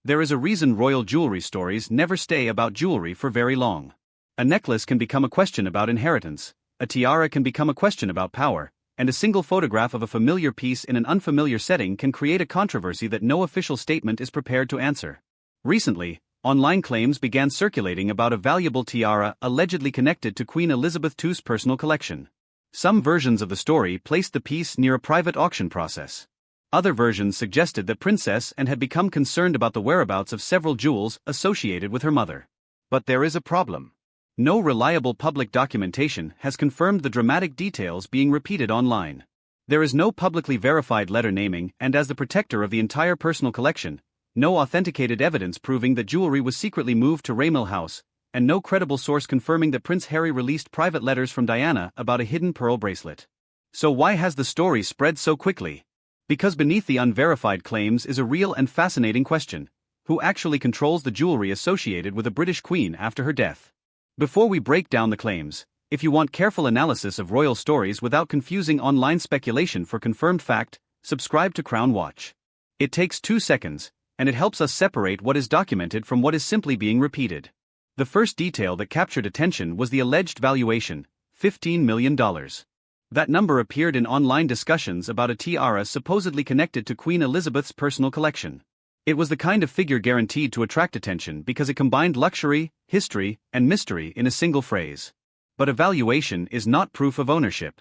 There is a reason royal jewelry stories never stay about jewelry for very long. A necklace can become a question about inheritance, a tiara can become a question about power, and a single photograph of a familiar piece in an unfamiliar setting can create a controversy that no official statement is prepared to answer. Recently, online claims began circulating about a valuable tiara allegedly connected to Queen Elizabeth II's personal collection. Some versions of the story placed the piece near a private auction process. Other versions suggested that Princess Anne had become concerned about the whereabouts of several jewels associated with her mother. But there is a problem. No reliable public documentation has confirmed the dramatic details being repeated online. There is no publicly verified letter naming, and as the protector of the entire personal collection, no authenticated evidence proving that jewelry was secretly moved to Raymil House, and no credible source confirming that Prince Harry released private letters from Diana about a hidden pearl bracelet. So why has the story spread so quickly? Because beneath the unverified claims is a real and fascinating question: who actually controls the jewelry associated with a British queen after her death? Before we break down the claims, if you want careful analysis of royal stories without confusing online speculation for confirmed fact, subscribe to Crown Watch. It takes 2 seconds, and it helps us separate what is documented from what is simply being repeated. The first detail that captured attention was the alleged valuation, $15 million. That number appeared in online discussions about a tiara supposedly connected to Queen Elizabeth's personal collection. It was the kind of figure guaranteed to attract attention because it combined luxury, history, and mystery in a single phrase. But a valuation is not proof of ownership.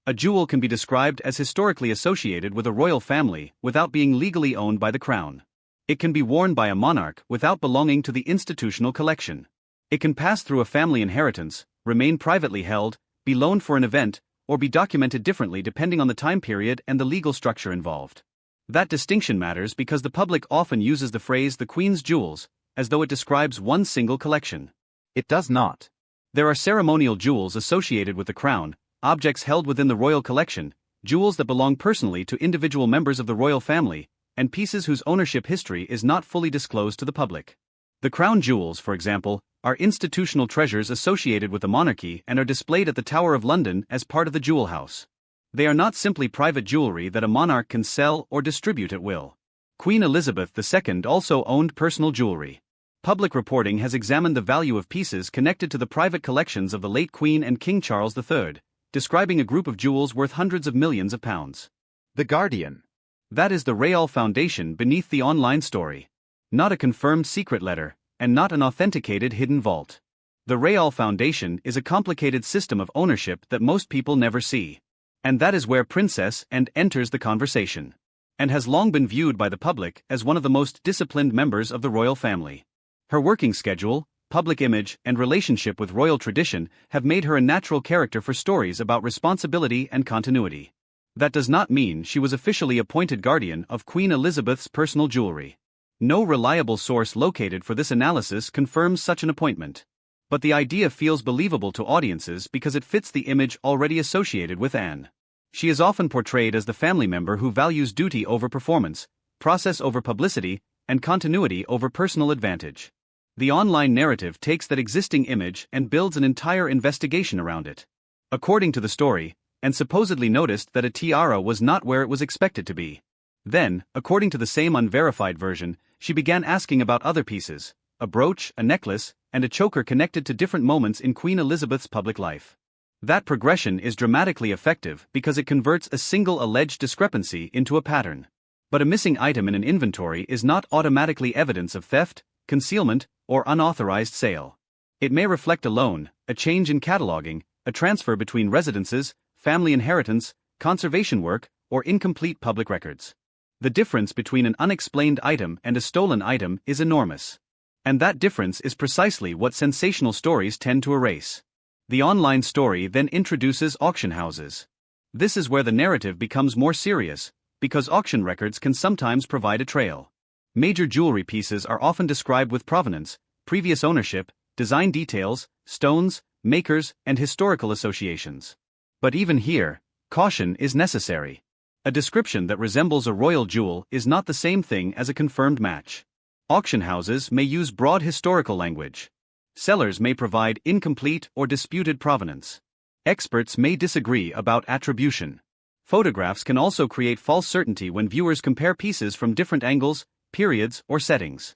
A jewel can be described as historically associated with a royal family without being legally owned by the crown. It can be worn by a monarch without belonging to the institutional collection. It can pass through a family inheritance, remain privately held, be loaned for an event, or be documented differently depending on the time period and the legal structure involved. That distinction matters because the public often uses the phrase "the Queen's jewels" as though it describes one single collection. It does not. There are ceremonial jewels associated with the crown, objects held within the royal collection, jewels that belong personally to individual members of the royal family, and pieces whose ownership history is not fully disclosed to the public. The crown jewels, for example, are institutional treasures associated with the monarchy and are displayed at the Tower of London as part of the jewel house. They are not simply private jewelry that a monarch can sell or distribute at will. Queen Elizabeth II also owned personal jewelry. Public reporting has examined the value of pieces connected to the private collections of the late Queen and King Charles III, describing a group of jewels worth hundreds of millions of pounds. The Guardian. That is the Real foundation beneath the online story. Not a confirmed secret letter, and not an authenticated hidden vault. The Real Foundation is a complicated system of ownership that most people never see. And that is where Princess Anne enters the conversation. And has long been viewed by the public as one of the most disciplined members of the royal family. Her working schedule, public image, and relationship with royal tradition have made her a natural character for stories about responsibility and continuity. That does not mean she was officially appointed guardian of Queen Elizabeth's personal jewelry. No reliable source located for this analysis confirms such an appointment. But the idea feels believable to audiences because it fits the image already associated with Anne. She is often portrayed as the family member who values duty over performance, process over publicity, and continuity over personal advantage. The online narrative takes that existing image and builds an entire investigation around it. According to the story, Anne supposedly noticed that a tiara was not where it was expected to be. Then, according to the same unverified version, she began asking about other pieces, a brooch, a necklace, and a choker connected to different moments in Queen Elizabeth's public life. That progression is dramatically effective because it converts a single alleged discrepancy into a pattern. But a missing item in an inventory is not automatically evidence of theft, concealment, or unauthorized sale. It may reflect a loan, a change in cataloging, a transfer between residences, family inheritance, conservation work, or incomplete public records. The difference between an unexplained item and a stolen item is enormous. And that difference is precisely what sensational stories tend to erase. The online story then introduces auction houses. This is where the narrative becomes more serious, because auction records can sometimes provide a trail. Major jewelry pieces are often described with provenance, previous ownership, design details, stones, makers, and historical associations. But even here, caution is necessary. A description that resembles a royal jewel is not the same thing as a confirmed match. Auction houses may use broad historical language. Sellers may provide incomplete or disputed provenance. Experts may disagree about attribution. Photographs can also create false certainty when viewers compare pieces from different angles, periods, or settings.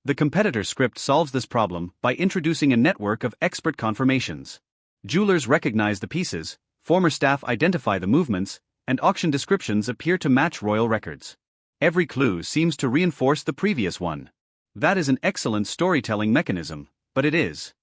The competitor script solves this problem by introducing a network of expert confirmations. Jewelers recognize the pieces, former staff identify the movements, and auction descriptions appear to match royal records. Every clue seems to reinforce the previous one. That is an excellent storytelling mechanism, but it is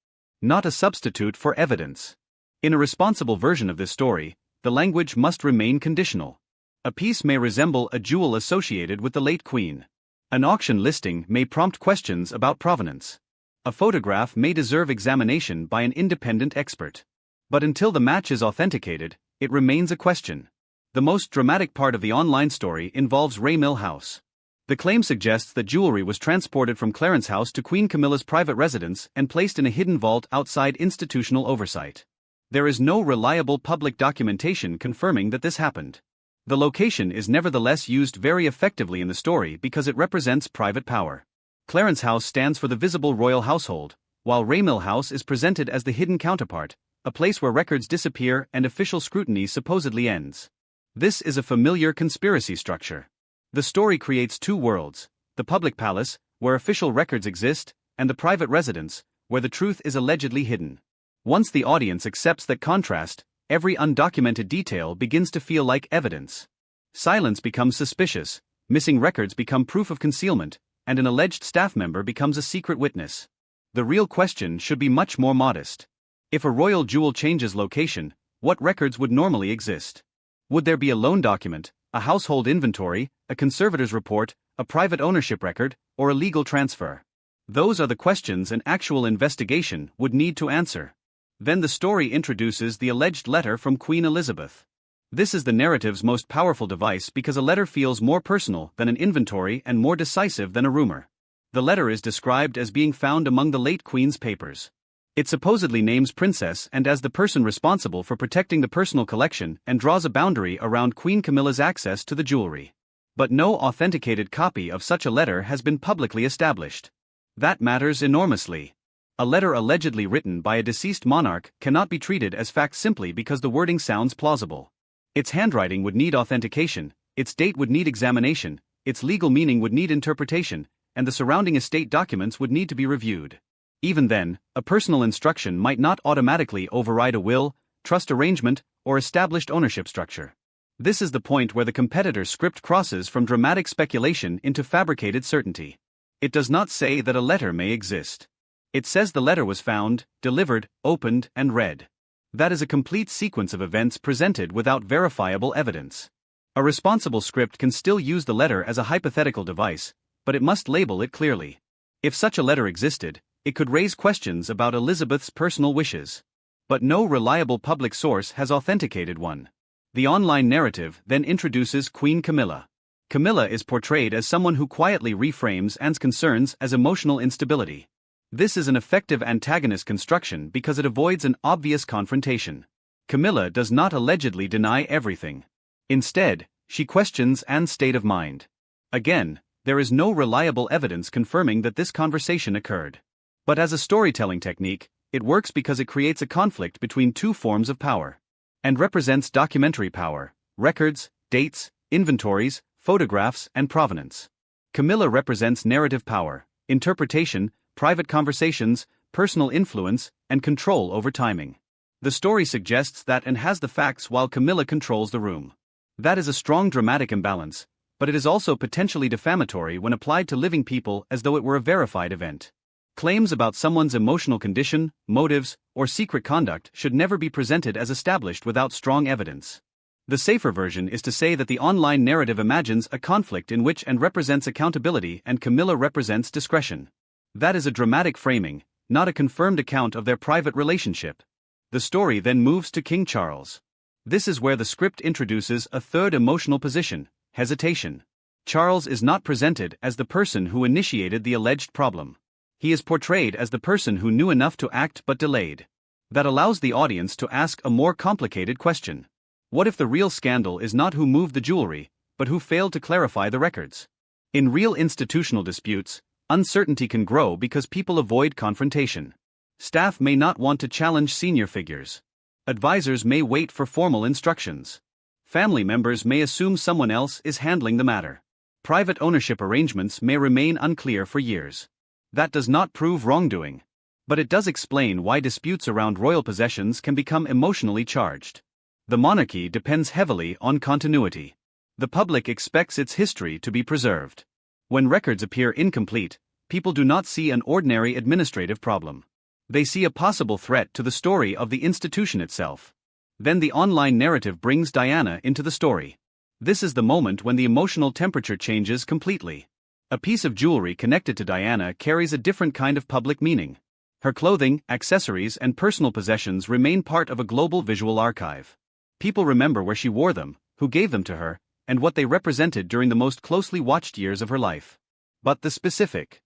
not a substitute for evidence. In a responsible version of this story, the language must remain conditional. A piece may resemble a jewel associated with the late queen. An auction listing may prompt questions about provenance. A photograph may deserve examination by an independent expert. But until the match is authenticated, it remains a question. The most dramatic part of the online story involves Mill House. The claim suggests that jewelry was transported from Clarence House to Queen Camilla's private residence and placed in a hidden vault outside institutional oversight. There is no reliable public documentation confirming that this happened. The location is nevertheless used very effectively in the story because it represents private power. Clarence House stands for the visible royal household, while Mill House is presented as the hidden counterpart, a place where records disappear and official scrutiny supposedly ends. This is a familiar conspiracy structure. The story creates two worlds: the public palace, where official records exist, and the private residence, where the truth is allegedly hidden. Once the audience accepts that contrast, every undocumented detail begins to feel like evidence. Silence becomes suspicious, missing records become proof of concealment, and an alleged staff member becomes a secret witness. The real question should be much more modest. If a royal jewel changes location, what records would normally exist? Would there be a loan document, a household inventory, a conservator's report, a private ownership record, or a legal transfer? Those are the questions an actual investigation would need to answer. Then the story introduces the alleged letter from Queen Elizabeth. This is the narrative's most powerful device because a letter feels more personal than an inventory and more decisive than a rumor. The letter is described as being found among the late Queen's papers. It supposedly names Princess and as the person responsible for protecting the personal collection and draws a boundary around Queen Camilla's access to the jewelry. But no authenticated copy of such a letter has been publicly established. That matters enormously. A letter allegedly written by a deceased monarch cannot be treated as fact simply because the wording sounds plausible. Its handwriting would need authentication, its date would need examination, its legal meaning would need interpretation, and the surrounding estate documents would need to be reviewed. Even then, a personal instruction might not automatically override a will, trust arrangement, or established ownership structure. This is the point where the competitor's script crosses from dramatic speculation into fabricated certainty. It does not say that a letter may exist. It says the letter was found, delivered, opened, and read. That is a complete sequence of events presented without verifiable evidence. A responsible script can still use the letter as a hypothetical device, but it must label it clearly. If such a letter existed, it could raise questions about Elizabeth's personal wishes. But no reliable public source has authenticated one. The online narrative then introduces Queen Camilla. Camilla is portrayed as someone who quietly reframes Anne's concerns as emotional instability. This is an effective antagonist construction because it avoids an obvious confrontation. Camilla does not allegedly deny everything. Instead, she questions Anne's state of mind. Again, there is no reliable evidence confirming that this conversation occurred. But as a storytelling technique, it works because it creates a conflict between two forms of power. And represents documentary power, records, dates, inventories, photographs, and provenance. Camilla represents narrative power, interpretation, private conversations, personal influence, and control over timing. The story suggests that Anne has the facts while Camilla controls the room. That is a strong dramatic imbalance, but it is also potentially defamatory when applied to living people as though it were a verified event. Claims about someone's emotional condition, motives, or secret conduct should never be presented as established without strong evidence. The safer version is to say that the online narrative imagines a conflict in which Anne represents accountability and Camilla represents discretion. That is a dramatic framing, not a confirmed account of their private relationship. The story then moves to King Charles. This is where the script introduces a third emotional position: hesitation. Charles is not presented as the person who initiated the alleged problem. He is portrayed as the person who knew enough to act but delayed. That allows the audience to ask a more complicated question. What if the real scandal is not who moved the jewelry, but who failed to clarify the records? In real institutional disputes, uncertainty can grow because people avoid confrontation. Staff may not want to challenge senior figures. Advisors may wait for formal instructions. Family members may assume someone else is handling the matter. Private ownership arrangements may remain unclear for years. That does not prove wrongdoing. But it does explain why disputes around royal possessions can become emotionally charged. The monarchy depends heavily on continuity. The public expects its history to be preserved. When records appear incomplete, people do not see an ordinary administrative problem. They see a possible threat to the story of the institution itself. Then the online narrative brings Diana into the story. This is the moment when the emotional temperature changes completely. A piece of jewelry connected to Diana carries a different kind of public meaning. Her clothing, accessories, and personal possessions remain part of a global visual archive. People remember where she wore them, who gave them to her, and what they represented during the most closely watched years of her life. But the specific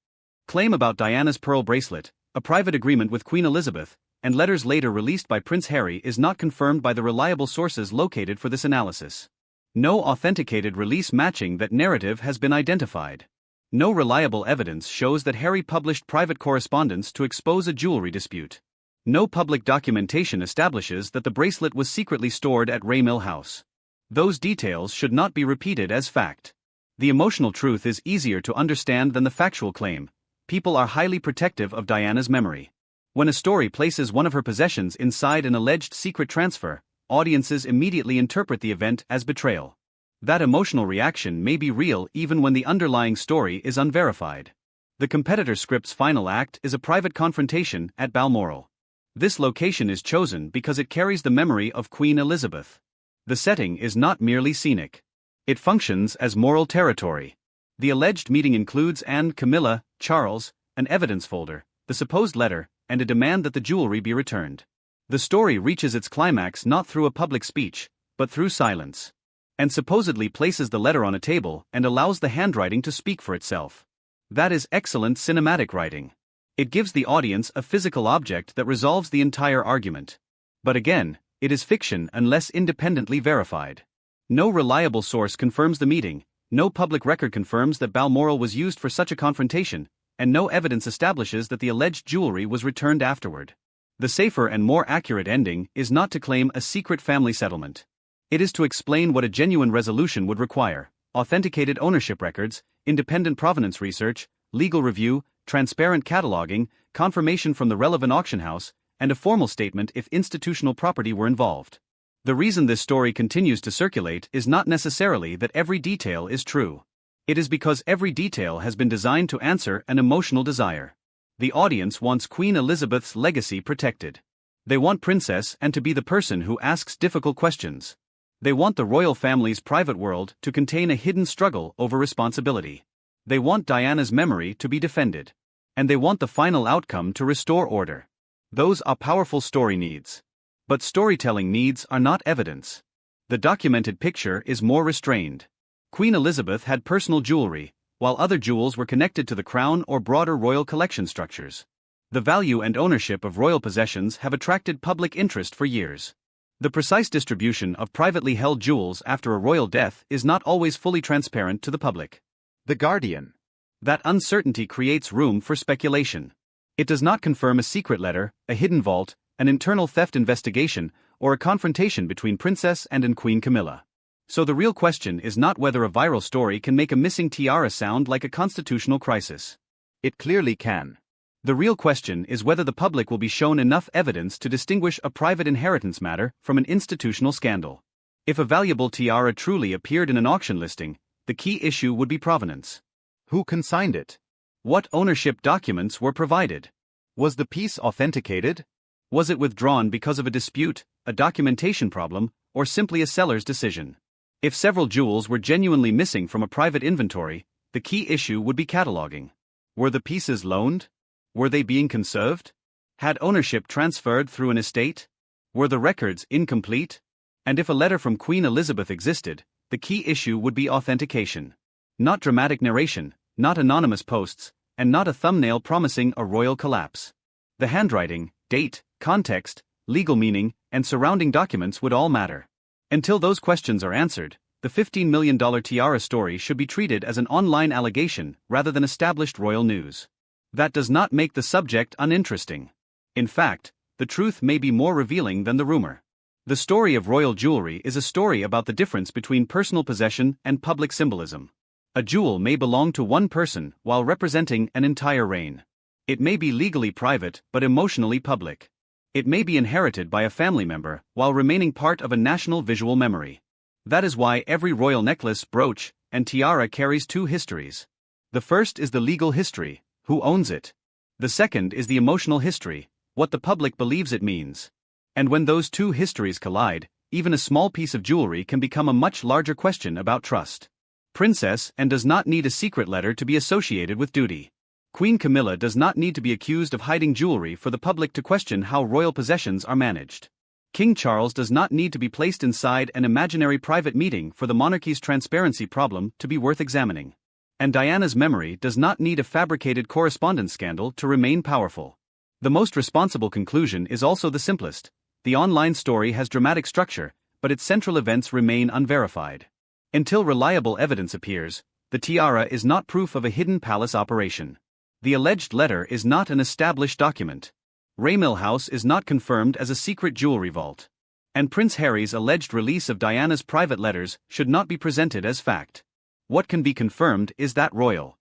claim about Diana's pearl bracelet, a private agreement with Queen Elizabeth, and letters later released by Prince Harry is not confirmed by the reliable sources located for this analysis. No authenticated release matching that narrative has been identified. No reliable evidence shows that Harry published private correspondence to expose a jewelry dispute. No public documentation establishes that the bracelet was secretly stored at Raymill House. Those details should not be repeated as fact. The emotional truth is easier to understand than the factual claim. People are highly protective of Diana's memory. When a story places one of her possessions inside an alleged secret transfer, audiences immediately interpret the event as betrayal. That emotional reaction may be real even when the underlying story is unverified. The competitor script's final act is a private confrontation at Balmoral. This location is chosen because it carries the memory of Queen Elizabeth. The setting is not merely scenic. It functions as moral territory. The alleged meeting includes Camilla, Charles, an evidence folder, the supposed letter, and a demand that the jewelry be returned. The story reaches its climax not through a public speech, but through silence. And supposedly places the letter on a table and allows the handwriting to speak for itself. That is excellent cinematic writing. It gives the audience a physical object that resolves the entire argument. But again, it is fiction unless independently verified. No reliable source confirms the meeting, no public record confirms that Balmoral was used for such a confrontation, and no evidence establishes that the alleged jewelry was returned afterward. The safer and more accurate ending is not to claim a secret family settlement. It is to explain what a genuine resolution would require: authenticated ownership records, independent provenance research, legal review, transparent cataloging, confirmation from the relevant auction house, and a formal statement if institutional property were involved. The reason this story continues to circulate is not necessarily that every detail is true. It is because every detail has been designed to answer an emotional desire. The audience wants Queen Elizabeth's legacy protected. They want Princess Anne to be the person who asks difficult questions. They want the royal family's private world to contain a hidden struggle over responsibility. They want Diana's memory to be defended. And they want the final outcome to restore order. Those are powerful story needs. But storytelling needs are not evidence. The documented picture is more restrained. Queen Elizabeth had personal jewelry, while other jewels were connected to the crown or broader royal collection structures. The value and ownership of royal possessions have attracted public interest for years. The precise distribution of privately held jewels after a royal death is not always fully transparent to the public. The Guardian. That uncertainty creates room for speculation. It does not confirm a secret letter, a hidden vault, an internal theft investigation, or a confrontation between Princess Anne and Queen Camilla. So the real question is not whether a viral story can make a missing tiara sound like a constitutional crisis. It clearly can. The real question is whether the public will be shown enough evidence to distinguish a private inheritance matter from an institutional scandal. If a valuable tiara truly appeared in an auction listing, the key issue would be provenance. Who consigned it? What ownership documents were provided? Was the piece authenticated? Was it withdrawn because of a dispute, a documentation problem, or simply a seller's decision? If several jewels were genuinely missing from a private inventory, the key issue would be cataloging. Were the pieces loaned? Were they being conserved? Had ownership transferred through an estate? Were the records incomplete? And if a letter from Queen Elizabeth existed, the key issue would be authentication. Not dramatic narration, not anonymous posts, and not a thumbnail promising a royal collapse. The handwriting, date, context, legal meaning, and surrounding documents would all matter. Until those questions are answered, the $15 million tiara story should be treated as an online allegation rather than established royal news. That does not make the subject uninteresting. In fact, the truth may be more revealing than the rumor. The story of royal jewelry is a story about the difference between personal possession and public symbolism. A jewel may belong to one person while representing an entire reign. It may be legally private but emotionally public. It may be inherited by a family member while remaining part of a national visual memory. That is why every royal necklace, brooch, and tiara carries two histories. The first is the legal history, who owns it. The second is the emotional history, what the public believes it means. And when those two histories collide, even a small piece of jewelry can become a much larger question about trust. Princess Anne does not need a secret letter to be associated with duty. Queen Camilla does not need to be accused of hiding jewelry for the public to question how royal possessions are managed. King Charles does not need to be placed inside an imaginary private meeting for the monarchy's transparency problem to be worth examining. And Diana's memory does not need a fabricated correspondence scandal to remain powerful. The most responsible conclusion is also the simplest. The online story has dramatic structure, but its central events remain unverified. Until reliable evidence appears, the tiara is not proof of a hidden palace operation. The alleged letter is not an established document. Raymil House is not confirmed as a secret jewelry vault. And Prince Harry's alleged release of Diana's private letters should not be presented as fact. What can be confirmed is that royal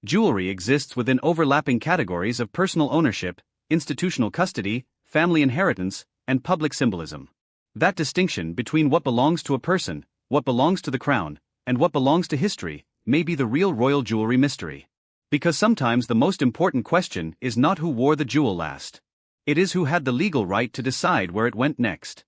jewelry exists within overlapping categories of personal ownership, institutional custody, family inheritance, and public symbolism. That distinction between what belongs to a person, what belongs to the crown, and what belongs to history, may be the real royal jewelry mystery. Because sometimes the most important question is not who wore the jewel last. It is who had the legal right to decide where it went next.